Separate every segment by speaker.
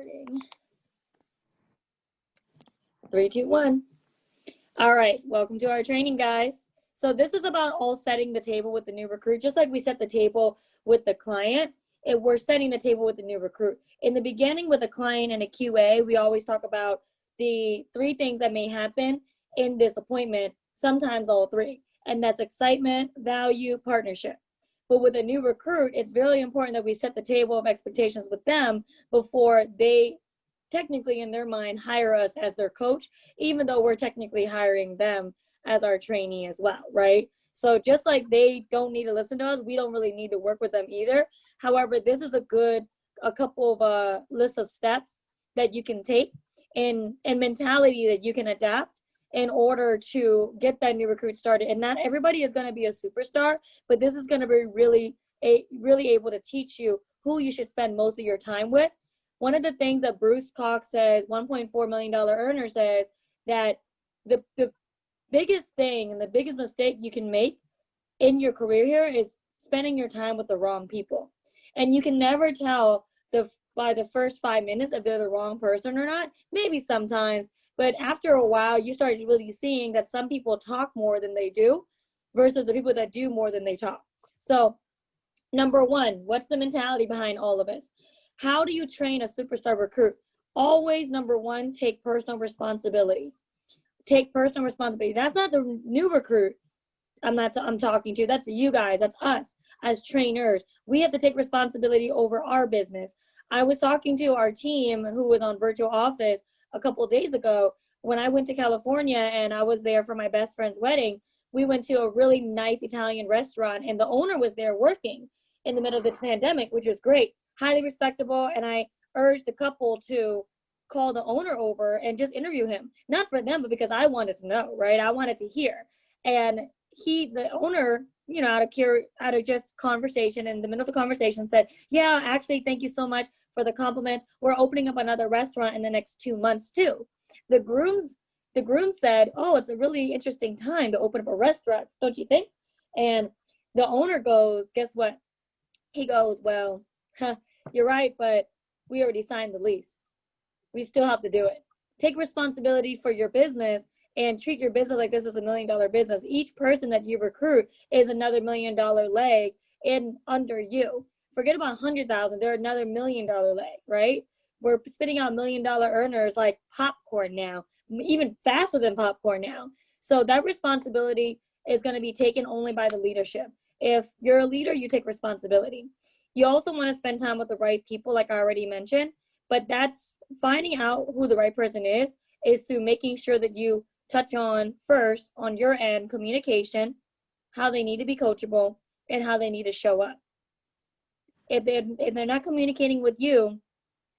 Speaker 1: Recording. 3, 2, 1. All right, welcome to our training, guys. So this is about all setting the table with the new recruit. Just like we set the table with the client, we're setting the table with the new recruit. In the beginning with a client and a QA, we always talk about the 3 things that may happen in this appointment, sometimes all 3. And that's excitement, value, partnership. But with a new recruit, it's really important that we set the table of expectations with them before they technically in their mind hire us as their coach, even though we're technically hiring them as our trainee as well, right? So just like they don't need to listen to us, we don't really need to work with them either. However, this is a couple of lists of steps that you can take and mentality that you can adapt in order to get that new recruit started. And not everybody is going to be a superstar, but this is going to be really able to teach you who you should spend most of your time with. One of the things that Bruce Cox says, $1.4 million earner, says that the biggest thing and the biggest mistake you can make in your career here is spending your time with the wrong people. And you can never tell by the first 5 minutes if they're the wrong person or not. Maybe sometimes, but after a while, you start really seeing that some people talk more than they do versus the people that do more than they talk. So number 1, what's the mentality behind all of this? How do you train a superstar recruit? Always, number 1, take personal responsibility. Take personal responsibility. That's not the new recruit I'm talking to. That's you guys. That's us as trainers. We have to take responsibility over our business. I was talking to our team who was on virtual office a couple of days ago when I went to California and I was there for my best friend's wedding. We went to a really nice Italian restaurant and the owner was there working in the middle of the pandemic, which was great, highly respectable. And I urged the couple to call the owner over and just interview him, not for them, but because I wanted to know, right? I wanted to hear. And the owner, out of just conversation, in the middle of the conversation said, yeah, actually, thank you so much for the compliments. We're opening up another restaurant in the next 2 months too. The groom said, oh, it's a really interesting time to open up a restaurant, don't you think? And the owner goes, guess what? He goes, well, you're right, but we already signed the lease. We still have to do it. Take responsibility for your business and treat your business like this is $1 million business. Each person that you recruit is another $1 million leg in under you. Forget about 100,000. They're another $1 million leg, right? We're spitting out $1 million earners like popcorn now, even faster than popcorn now. So that responsibility is going to be taken only by the leadership. If you're a leader, you take responsibility. You also want to spend time with the right people, like I already mentioned, but that's finding out who the right person is through making sure that you touch on first on your end communication, how they need to be coachable, and how they need to show up. If they're not communicating with you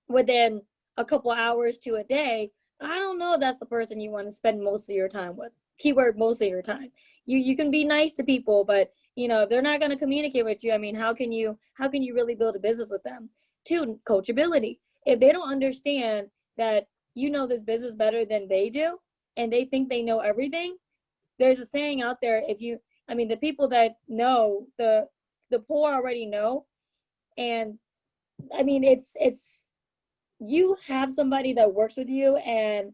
Speaker 1: within a couple hours to a day, I don't know if that's the person you want to spend most of your time with. Keyword most of your time. You can be nice to people, but if they're not going to communicate with you, I mean, how can you really build a business with them? 2, coachability. If they don't understand that this business better than they do, and they think they know everything, there's a saying out there, the people that know, the poor already know. And it's you have somebody that works with you and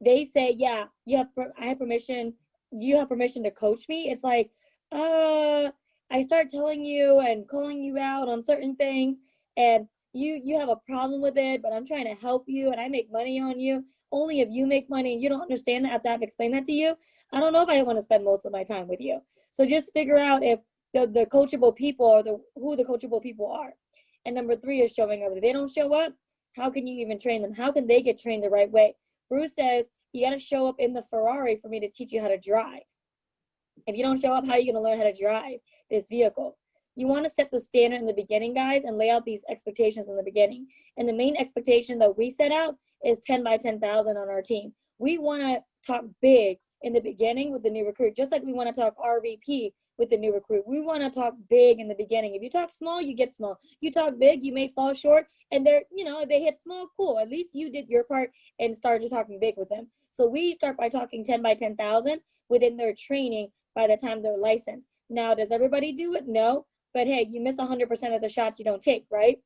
Speaker 1: they say, yeah, you have permission to coach me. It's like, I start telling you and calling you out on certain things and you have a problem with it, but I'm trying to help you and I make money on you. Only if you make money and you don't understand that, I have to explain that to you. I don't know if I want to spend most of my time with you. So just figure out if the coachable people or who the coachable people are. And number 3 is showing up. If they don't show up, how can you even train them? How can they get trained the right way? Bruce says, you got to show up in the Ferrari for me to teach you how to drive. If you don't show up, how are you going to learn how to drive this vehicle? You want to set the standard in the beginning, guys, and lay out these expectations in the beginning. And the main expectation that we set out is 10 by 10,000 on our team. We want to talk big in the beginning with the new recruit, just like we want to talk RVP with the new recruit. We want to talk big in the beginning. If you talk small, you get small. You talk big, you may fall short, and they hit small, cool. At least you did your part and started talking big with them. So we start by talking 10 by 10,000 within their training by the time they're licensed. Now, does everybody do it? No. But hey, you miss 100% of the shots you don't take, right?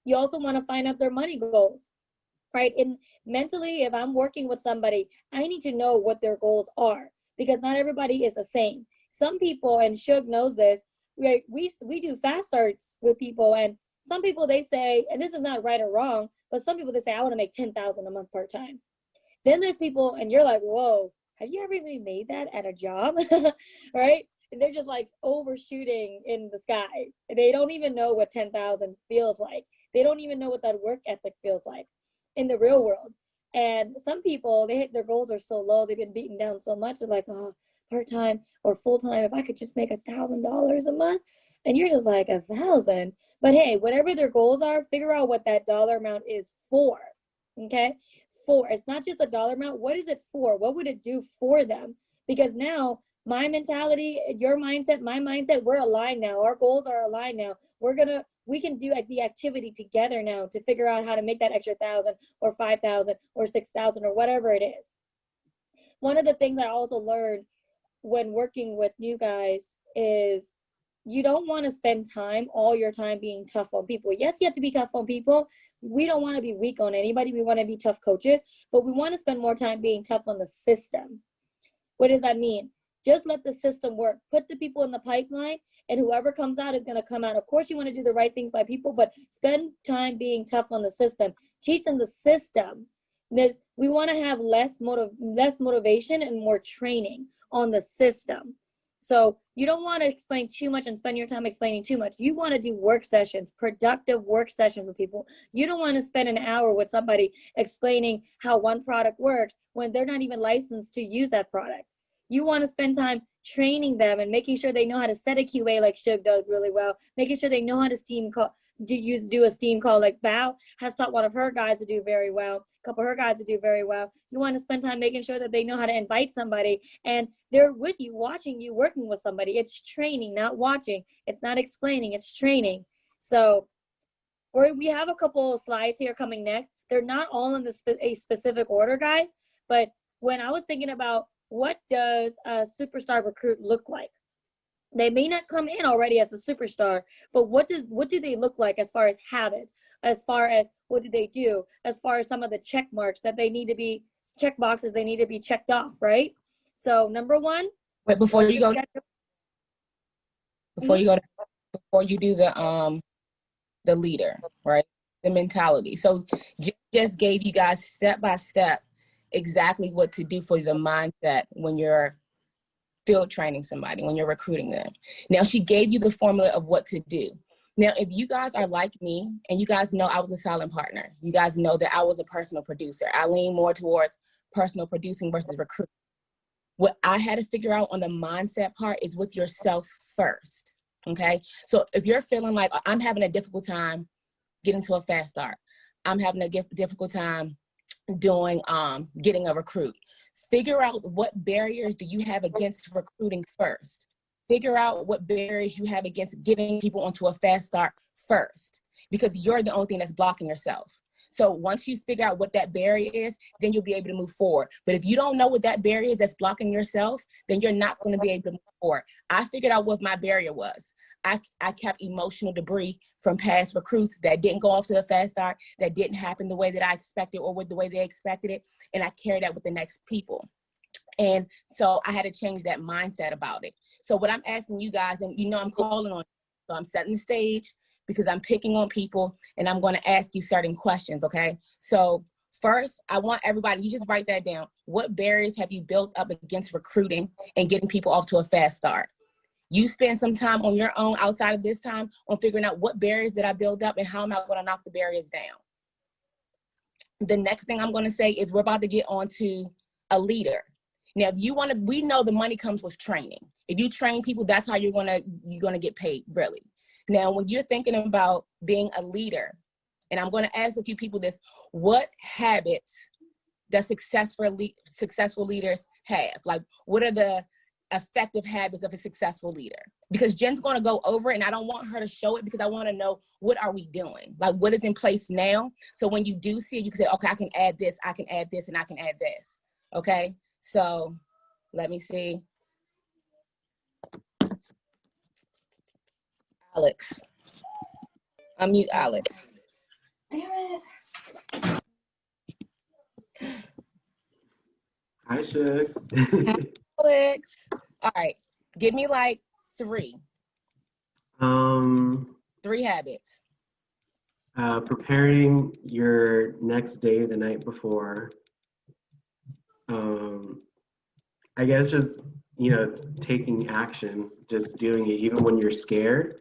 Speaker 1: You also want to find out their money goals. right? And mentally, if I'm working with somebody, I need to know what their goals are, because not everybody is the same. Some people, and Shug knows this, we do fast starts with people, and some people, they say, and this is not right or wrong, but some people, they say, I want to make 10,000 a month part-time. Then there's people, and you're like, whoa, have you ever even made that at a job? Right? And they're just like overshooting in the sky. They don't even know what 10,000 feels like. They don't even know what that work ethic feels like in the real world. And some people, their goals are so low, they've been beaten down so much, they're like, oh, part-time or full-time, if I could just make $1,000 a month. And you're just like, 1,000. But hey, whatever their goals are, figure out what that dollar amount is for. Okay? For. It's not just a dollar amount. What is it for? What would it do for them? Because now my mentality, your mindset, my mindset, we're aligned now. Our goals are aligned now. We can do the activity together now to figure out how to make that extra 1,000 or 5,000 or 6,000 or whatever it is. One of the things I also learned when working with you guys is you don't want to spend all your time being tough on people. Yes, you have to be tough on people. We don't want to be weak on anybody. We want to be tough coaches, but we want to spend more time being tough on the system. What does that mean? Just let the system work. Put the people in the pipeline, and whoever comes out is going to come out. Of course, you want to do the right things by people, but spend time being tough on the system. Teach them the system. We want to have less motivation and more training on the system. So you don't want to explain too much and spend your time explaining too much. You want to do work sessions, productive work sessions with people. You don't want to spend an hour with somebody explaining how one product works when they're not even licensed to use that product. You want to spend time training them and making sure they know how to set a QA like Shug does really well, making sure they know how to do a steam call like Bao has taught one of her guys to do very well, a couple of her guys to do very well. You want to spend time making sure that they know how to invite somebody and they're with you, watching you, working with somebody. It's training, not watching. It's not explaining, it's training. So we have a couple of slides here coming next. They're not all in a specific order, guys, but when I was thinking about what does a superstar recruit look like? They may not come in already as a superstar, but what do they look like as far as habits, as far as what do they do, as far as some of the check marks that they need to be, check boxes they need to be checked off, right? So number one.
Speaker 2: Wait, before you do the leader, right? The mentality. So just gave you guys step by step exactly what to do for the mindset when you're field training somebody, when you're recruiting them. Now she gave you the formula of what to do. Now, if you guys are like me, and you guys know I was a silent partner, you guys know that I was a personal producer. I lean more towards personal producing versus recruiting. What I had to figure out on the mindset part is with yourself first, okay? So if you're feeling like I'm having a difficult time getting to a fast start, I'm having a difficult time doing getting a recruit, figure out what barriers do you have against recruiting first. Figure out what barriers you have against getting people onto a fast start first, because you're the only thing that's blocking yourself. So once you figure out what that barrier is, then you'll be able to move forward. But if you don't know what that barrier is that's blocking yourself, then you're not going to be able to move forward. I figured out what my barrier was. I kept emotional debris from past recruits that didn't go off to the fast start, that didn't happen the way that I expected or with the way they expected it. And I carried that with the next people. And so I had to change that mindset about it. So what I'm asking you guys, and you know I'm calling on, so I'm setting the stage because I'm picking on people and I'm going to ask you certain questions, okay? So first, I want everybody, you just write that down. What barriers have you built up against recruiting and getting people off to a fast start? You spend some time on your own outside of this time on figuring out what barriers did I build up and how am I going to knock the barriers down. The next thing I'm going to say is we're about to get on to a leader. Now, if you want to, we know the money comes with training. If you train people, that's how you're gonna get paid, really. Now, when you're thinking about being a leader, and I'm going to ask a few people this, what habits does successful leaders have? Like, what are the effective habits of a successful leader? Because Jen's going to go over it, and I don't want her to show it because I want to know, what are we doing? Like, what is in place now? So when you do see it, you can say, okay, I can add this, I can add this, and I can add this. Okay, so let me see. Alex. Unmute Alex.
Speaker 3: Damn it. I should.
Speaker 2: Alex. All right. Give me like three
Speaker 3: um,
Speaker 2: habits.
Speaker 3: Preparing your next day the night before. I guess just, taking action, just doing it, even when you're scared,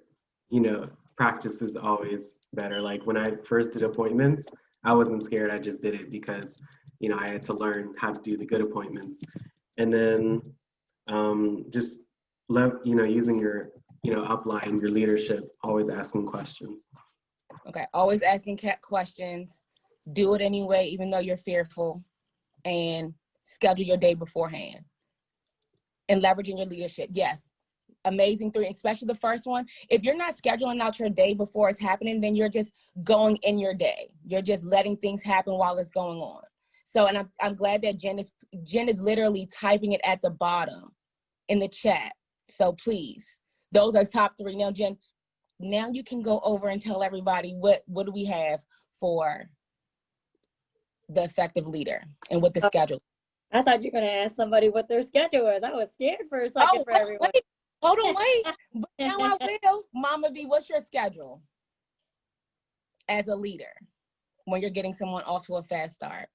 Speaker 3: practice is always better. Like when I first did appointments, I wasn't scared. I just did it because, I had to learn how to do the good appointments. And then just using your, upline, your leadership, always asking questions.
Speaker 2: Okay. Always asking questions. Do it anyway, even though you're fearful, and schedule your day beforehand. And leveraging your leadership. Yes. Amazing three, especially the first one. If you're not scheduling out your day before it's happening, then you're just going in your day. You're just letting things happen while it's going on. So, and I'm glad that Jen is literally typing it at the bottom in the chat. So please, those are top three. Now, Jen, now you can go over and tell everybody what do we have for the effective leader and what the schedule.
Speaker 1: I thought you were going to ask somebody what their schedule was. I was scared for a second for everyone.
Speaker 2: Wait. Hold on, wait. But now I will. Mama V, what's your schedule as a leader when you're getting someone off to a fast start?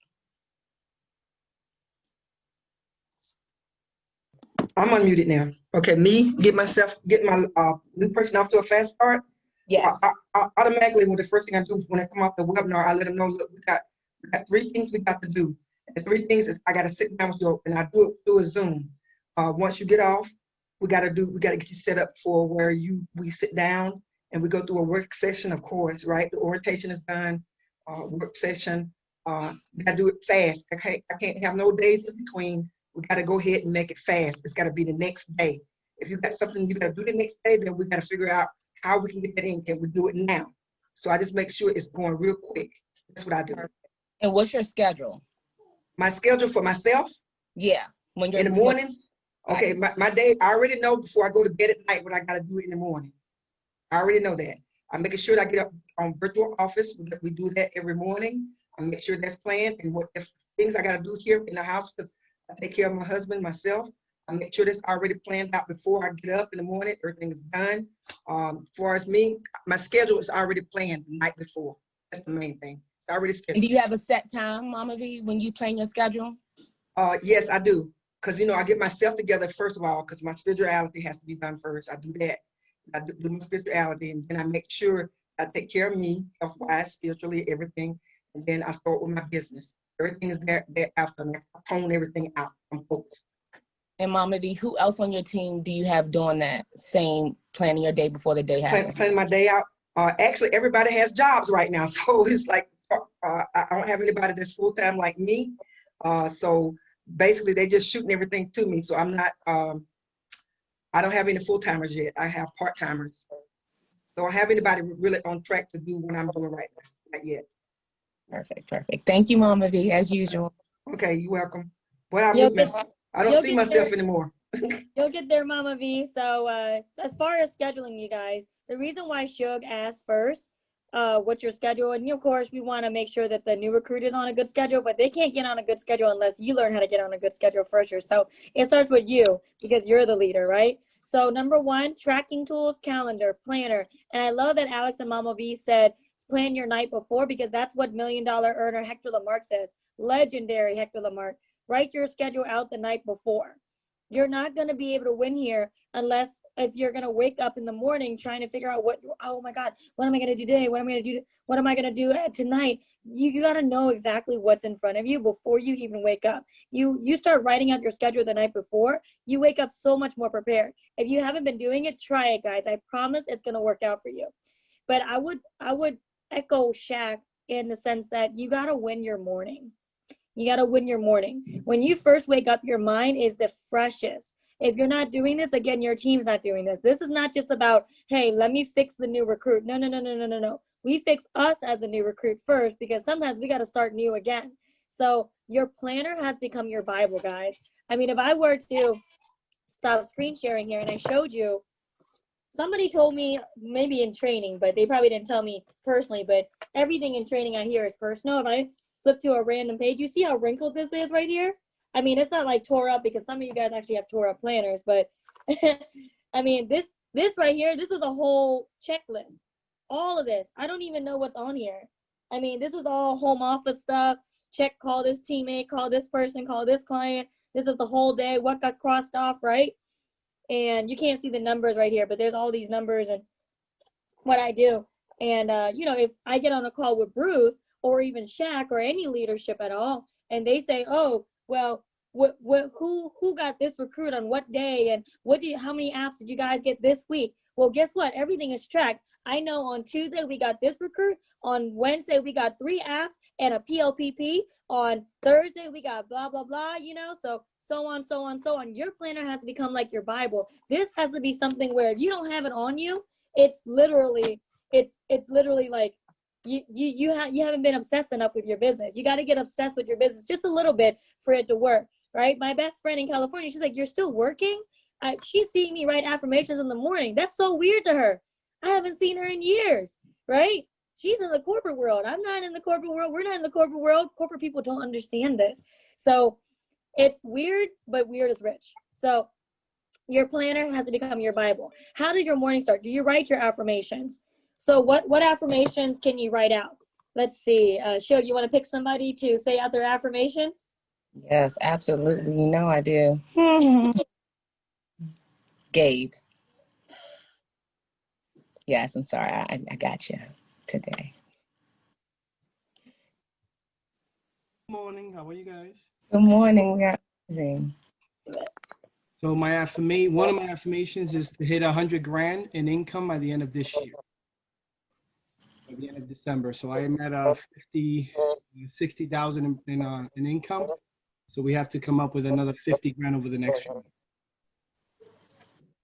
Speaker 4: I'm unmuted now. Okay, get my new person off to a fast start.
Speaker 2: Yes.
Speaker 4: I automatically, the first thing I do when I come off the webinar, I let them know, look, we got 3 things we got to do. The 3 things is I got to sit down with you, and I do it through a Zoom. Once you get off, we got to get you set up for where we sit down and we go through a work session, of course, right? The orientation is done, work session. We got to do it fast. I can't have no days in between. We got to go ahead and make it fast. It's got to be the next day. If you got something you got to do the next day, then we got to figure out how we can get that in. Can we do it now? So I just make sure it's going real quick. That's what I do.
Speaker 2: And what's your schedule?
Speaker 4: My schedule for myself?
Speaker 2: Yeah. When you're
Speaker 4: in the mornings? Okay, my day, I already know before I go to bed at night what I got to do in the morning. I already know that. I'm making sure that I get up on virtual office. We do that every morning. I make sure that's planned, and what if things I got to do here in the house, because I take care of my husband, myself. I make sure that's already planned out before I get up in the morning. Everything is done. As far as me, my schedule is already planned the night before. That's the main thing. It's already scheduled.
Speaker 2: And do you have a set time, Mama V, when you plan your schedule?
Speaker 4: Yes, I do. Because, I get myself together, first of all, because my spirituality has to be done first. I do that. I do my spirituality, and then I make sure I take care of me, health-wise, spiritually, everything. And then I start with my business. Everything is there after. And I hone everything out from folks.
Speaker 2: And Mama V, who else on your team do you have doing that same planning your day before the day happens?
Speaker 4: Planning my day out. Actually, everybody has jobs right now. So it's like, I don't have anybody that's full-time like me. So basically, they just shooting everything to me. So I'm not, I don't have any full-timers yet. I have part-timers. So I don't have anybody really on track to do what I'm doing right now. Not yet.
Speaker 2: Perfect. Thank you, Mama V, as usual.
Speaker 4: Okay, you're welcome. I don't see myself anymore.
Speaker 1: You'll get there, Mama V. So as far as scheduling, you guys, the reason why Shug asked first what's your schedule, and of course we want to make sure that the new recruit is on a good schedule, but they can't get on a good schedule unless you learn how to get on a good schedule first. So it starts with you because you're the leader, right? So number 1, tracking tools, calendar, planner. And I love that Alex and Mama V said plan your night before, because that's what $1 Million earner Hector Lamarck says. Legendary Hector Lamarck. Write your schedule out the night before. You're not going to be able to win here unless if you're going to wake up in the morning trying to figure out oh my God, what am I going to do today? What am I going to do tonight? You got to know exactly what's in front of you before you even wake up. You start writing out your schedule the night before, you wake up so much more prepared. If you haven't been doing it, try it, guys. I promise it's going to work out for you. But I would echo Shaq in the sense that you got to win your morning. You got to win your morning. When you first wake up, your mind is the freshest. If you're not doing this, again, your team's not doing this. This is not just about, hey, let me fix the new recruit. No. We fix us as a new recruit first, because sometimes we got to start new again. So your planner has become your Bible, guys. I mean, if I were to stop screen sharing here and I showed you, somebody told me, maybe in training, but they probably didn't tell me personally, but everything in training I hear is personal. If I flip to a random page, you see how wrinkled this is right here? I mean, it's not like tore up because some of you guys actually have tore up planners, but I mean, this right here, this is a whole checklist. All of this, I don't even know what's on here. I mean, this is all home office stuff. Check, call this teammate, call this person, call this client. This is the whole day, what got crossed off, right? And you can't see the numbers right here, but there's all these numbers and what I do. And, you know, if I get on a call with Bruce or even Shaq or any leadership at all, and they say, oh, well, who got this recruit on what day, and how many apps did you guys get this week? Well, guess what? Everything is tracked. I know on Tuesday we got this recruit. On Wednesday we got 3 apps and a PLPP. On Thursday we got blah blah blah. You know, so on, so on, so on. Your planner has to become like your Bible. This has to be something where if you don't have it on you, it's literally like you haven't been obsessed enough with your business. You got to get obsessed with your business just a little bit for it to work, right? My best friend in California, she's like, you're still working? She's seeing me write affirmations in the morning. That's so weird to her. I haven't seen her in years, right? She's in the corporate world. I'm not in the corporate world. We're not in the corporate world. Corporate people don't understand this. So it's weird, but weird is rich. So your planner has to become your Bible. How does your morning start? Do you write your affirmations? So what affirmations can you write out? Let's see. Shug, you want to pick somebody to say out their affirmations?
Speaker 2: Yes, absolutely. You know I do. Gabe. Yes, I'm sorry. I got you today.
Speaker 5: Good morning. How are you guys?
Speaker 2: Good morning. We are amazing.
Speaker 5: So one of my affirmations is to hit 100 grand in income by the end of this year, by the end of December. So I am at 60,000 in income. So we have to come up with another 50 grand over the next few months.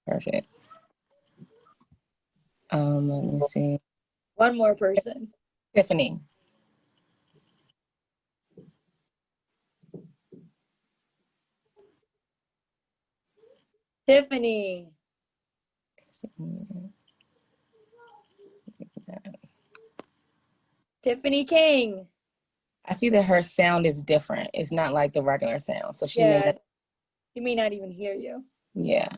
Speaker 2: Perfect. Let me see.
Speaker 1: One more person.
Speaker 2: Tiffany.
Speaker 1: Tiffany. Tiffany King.
Speaker 2: I see that her sound is different. It's not like the regular sound. So she may not.
Speaker 1: She may not even hear you.
Speaker 2: Yeah.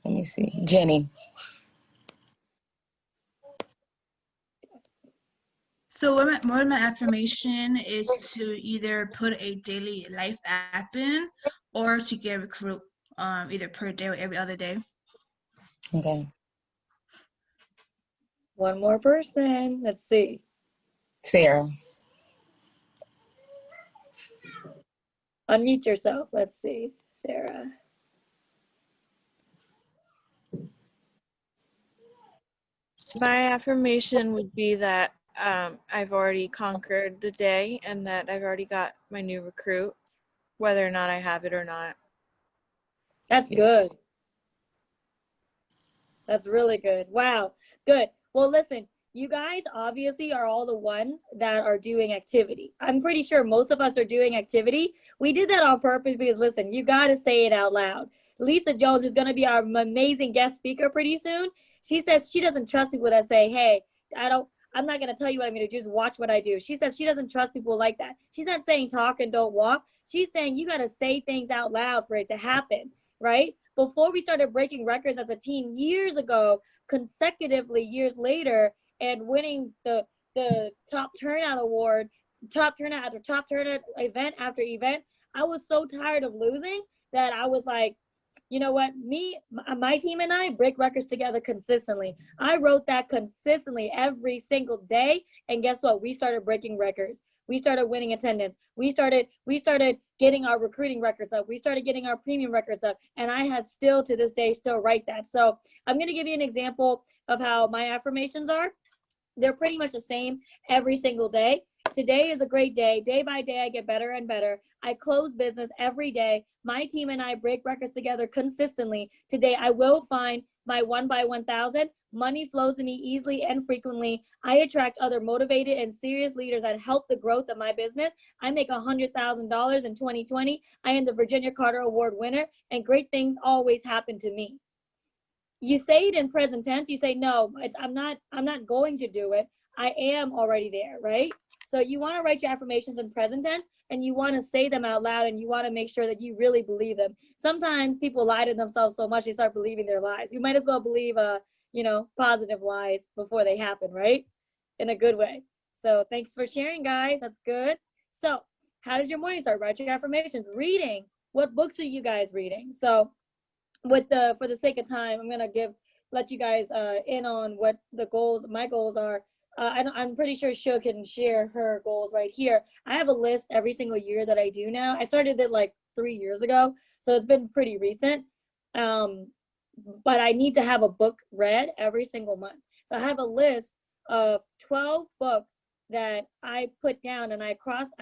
Speaker 2: Let me see. Jenny.
Speaker 6: So one of my affirmation is to either put a daily life app in or to get a recruit either per day or every other day.
Speaker 2: Okay.
Speaker 1: One more person. Let's see.
Speaker 2: Sarah.
Speaker 1: Unmute yourself. Let's see. Sarah.
Speaker 7: My affirmation would be that I've already conquered the day and that I've already got my new recruit, whether or not I have it or not.
Speaker 1: That's good. That's really good. Wow. Good. Well, listen, you guys obviously are all the ones that are doing activity. I'm pretty sure most of us are doing activity. We did that on purpose because, listen, you got to say it out loud. Lisa Jones is going to be our amazing guest speaker pretty soon. She says she doesn't trust people that say, hey, I'm not going to tell you what I'm going to do. Just watch what I do. She says she doesn't trust people like that. She's not saying talk and don't walk. She's saying you got to say things out loud for it to happen, right? Before we started breaking records as a team years ago, consecutively years later, and winning the top turnout award, top turnout after top turnout, event after event, I was so tired of losing that I was like, you know what, my team and I break records together consistently. I wrote that consistently every single day. And guess what? We started breaking records. We started winning attendance. We started getting our recruiting records up. We started getting our premium records up. And I had still to this day still write that. So I'm going to give you an example of how my affirmations are. They're pretty much the same every single day. Today is a great day. Day by day, I get better and better. I close business every day. My team and I break records together consistently. Today, I will find my 1 by 1,000. Money flows to me easily and frequently. I attract other motivated and serious leaders that help the growth of my business. I make $100,000 in 2020. I am the Virginia Carter Award winner, and great things always happen to me. You say it in present tense. You say, no, I'm not going to do it. I am already there, right? So you want to write your affirmations in present tense, and you want to say them out loud, and you want to make sure that you really believe them. Sometimes people lie to themselves so much they start believing their lies. You might as well believe positive lies before they happen, right? In a good way. So thanks for sharing, guys. That's good. So how does your morning start? Write your affirmations. Reading. What books are you guys reading? So for the sake of time, I'm gonna let you guys in on what my goals are. I'm pretty sure Shug can share her goals right here. I have a list every single year that I do now. I started it like 3 years ago, so it's been pretty recent. But I need to have a book read every single month. So I have a list of 12 books that I put down, and I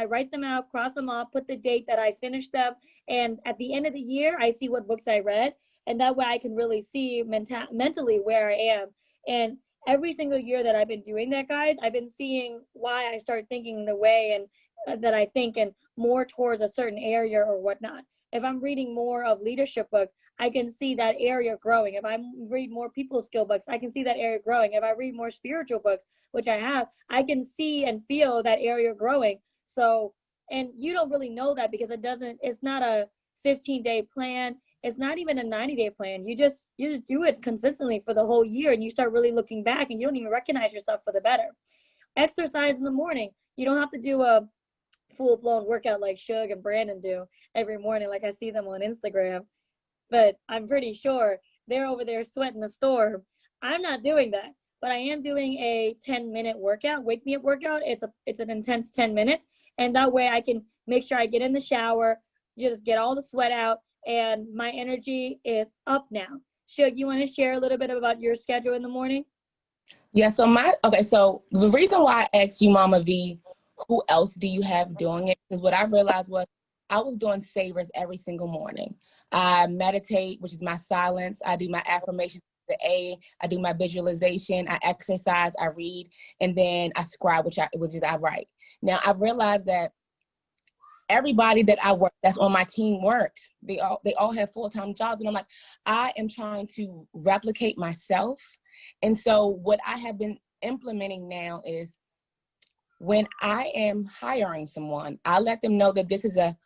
Speaker 1: write them out, cross them off, put the date that I finished them. And at the end of the year, I see what books I read. And that way I can really see mentally where I am. And every single year that I've been doing that, guys, I've been seeing why I start thinking the way and that I think, and more towards a certain area or whatnot. If I'm reading more of leadership books, I can see that area growing. If I read more people skill books, I can see that area growing. If I read more spiritual books, which I have, I can see and feel that area growing. So, and you don't really know that because it's not a 15-day plan. It's not even a 90-day plan. You just do it consistently for the whole year, and you start really looking back, and you don't even recognize yourself for the better. Exercise in the morning. You don't have to do a full-blown workout like Shug and Brandon do every morning, like I see them on Instagram. But I'm pretty sure they're over there sweating a storm. I'm not doing that, but I am doing a 10-minute workout, wake me up workout. It's an intense 10 minutes, and that way I can make sure I get in the shower, just get all the sweat out, and my energy is up now. Shug, you want to share a little bit about your schedule in the morning?
Speaker 2: Yeah, so the reason why I asked you, Mama V, who else do you have doing it? Because what I realized was I was doing savers every single morning. I meditate, which is my silence. I do my affirmations, I do my visualization, I exercise, I read, and then I scribe, which I write. Now I've realized that everybody that I work, that's on my team works. They all have full-time jobs. And I'm like, I am trying to replicate myself. And so what I have been implementing now is when I am hiring someone, I let them know that this is a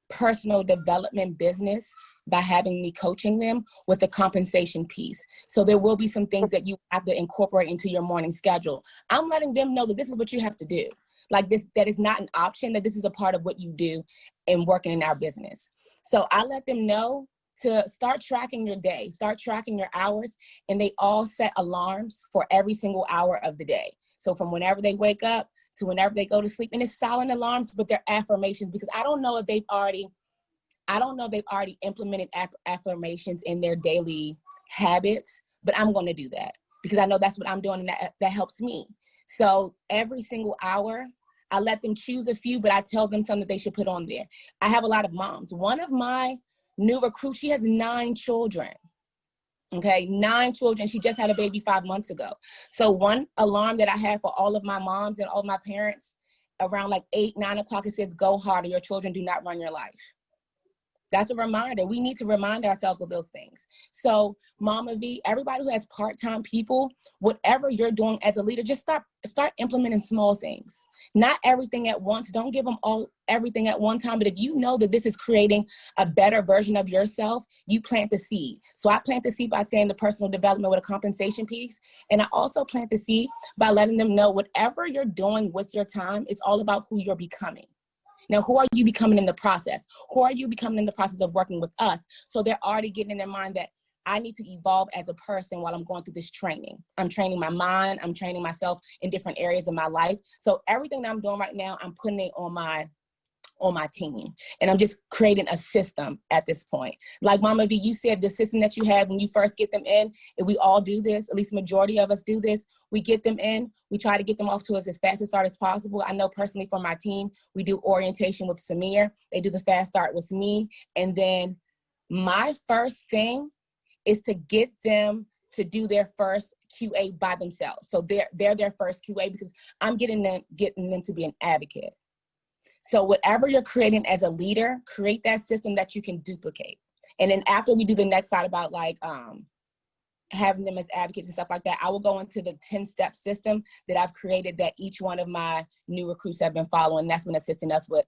Speaker 2: personal development business by having me coaching them with the compensation piece. So there will be some things that you have to incorporate into your morning schedule. I'm letting them know that this is what you have to do. Like this, that is not an option, that this is a part of what you do in working in our business. So I let them know to start tracking your day, start tracking your hours, and they all set alarms for every single hour of the day. So from whenever they wake up to whenever they go to sleep, and it's silent alarms, but they're affirmations, because I don't know if they've already implemented affirmations in their daily habits, but I'm going to do that because I know that's what I'm doing, and that helps me. So every single hour, I let them choose a few, but I tell them something that they should put on there. I have a lot of moms. One of my new recruits, she has 9 children. Okay, 9 children. She just had a baby 5 months ago. So one alarm that I have for all of my moms and all my parents around like 8, 9 o'clock, it says, go harder. Your children do not run your life. That's a reminder. We need to remind ourselves of those things. So Mama V, everybody who has part-time people, whatever you're doing as a leader, just start implementing small things. Not everything at once. Don't give them everything at one time. But if you know that this is creating a better version of yourself, you plant the seed. So I plant the seed by saying the personal development with a compensation piece. And I also plant the seed by letting them know whatever you're doing with your time, it's all about who you're becoming. Now, who are you becoming in the process? Who are you becoming in the process of working with us? So they're already getting in their mind that I need to evolve as a person while I'm going through this training. I'm training my mind. I'm training myself in different areas of my life. So everything that I'm doing right now, I'm putting it on my team. And I'm just creating a system at this point. Like Mama V, you said the system that you had when you first get them in, and we all do this, at least the majority of us do this. We get them in, we try to get them off to us as fast as start as possible. I know personally for my team, we do orientation with Samir. They do the fast start with me. And then my first thing is to get them to do their first QA by themselves. So they're their first QA because I'm getting them to be an advocate. So whatever you're creating as a leader, create that system that you can duplicate. And then after we do the next side about like having them as advocates and stuff like that, I will go into the 10-step system that I've created that each one of my new recruits have been following. That's been assisting us with